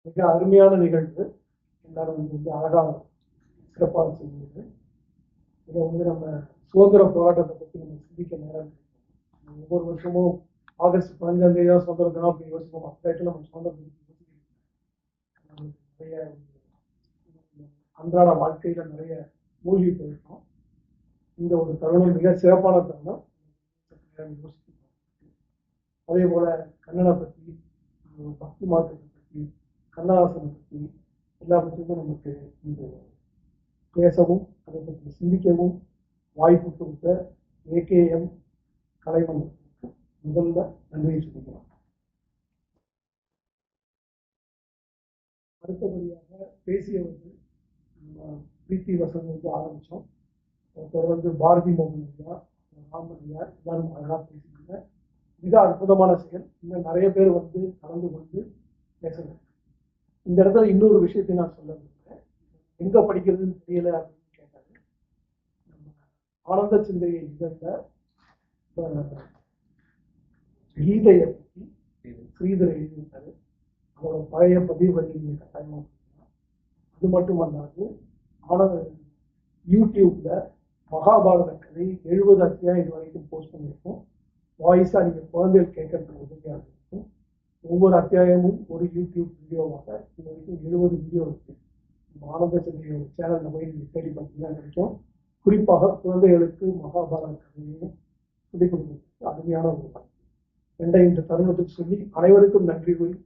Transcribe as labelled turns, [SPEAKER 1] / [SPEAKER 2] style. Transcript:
[SPEAKER 1] மிக அருமையான நிகழ்வு. எல்லாரும் வந்து அழகாக சிறப்பாக செய்யுது. இதை வந்து நம்ம சுதந்திர போராட்டத்தை பற்றி நம்ம சிந்திக்க நேரம் கிடைக்கும். ஒவ்வொரு வருஷமும் ஆகஸ்ட் 15ஆம் தேதி தான் சுதந்திர தினம் அப்படி யோசிப்போம். அப்போ நம்ம சுதந்திரம் நிறைய அன்றாட வாழ்க்கையில நிறைய மூழ்கி போயிருக்கோம். இந்த ஒரு தருணம் மிக சிறப்பான தருணம். அதே போல கண்ணனை பற்றி, பக்தி மாற்றத்தை பற்றி, கண்ணதாசனை பற்றி எல்லா பற்றியும் நமக்கு இந்த பேசவும் அதை பற்றி சிந்திக்கவும் வாய்ப்பு கொடுத்த ஏகேஎம் கலைமன்றத்துக்கு முதல்ல நன்றியை சொல்லிக்கலாம். அடுத்தபடியாக பேசியவர்கள் பிரீத்தி வசன் வந்து ஆரம்பித்தோம். தொடர்ந்து பாரதி மோகன் ஐயா, ராமன் ஐயா எல்லாரும் அழகாக பேசினாங்க. மிக அற்புதமான செயல். இன்னும் நிறைய பேர் வந்து கலந்து கொண்டு பேசணும். இந்த இடத்துல இன்னொரு விஷயத்தை நான் சொல்ல விரும்புகிறேன். எங்க படிக்கிறதுன்னு தெரியல அப்படின்னு கேட்டாரு. ஆனந்த சிந்தையை இதழ்ல கீதையை பற்றி ஸ்ரீதர் எழுதியிருக்காரு. அவரோட பழைய பதிவு பண்ணி கட்டாயமாக. அது மட்டுமல்லாது ஆனந்த யூடியூப்ல மகாபாரத கதை 70 அத்தியாயம் இது வரைக்கும் போஸ்ட் பண்ணியிருக்கோம். வாய்ஸா நீங்க குழந்தைகள் கேட்கறதுக்கு உதவியாக இருக்கும். ஒவ்வொரு அத்தியாயமும் ஒரு யூடியூப் வீடியோவாக இது வரைக்கும் 70 வீடியோ இருக்கு. ஆனந்த சிந்தையோட சேனல்ல போய் நீங்க தேடி பார்த்தீங்கன்னா கிடைக்கும். குறிப்பாக குழந்தைகளுக்கு மகாபாரத கதையையும் சொல்லிக் கொடுக்கிறதுக்கு அருமையான ஒரு வாய்ப்பு. இந்த தருணத்துக்கு சொல்லி அனைவருக்கும் நன்றி கூறி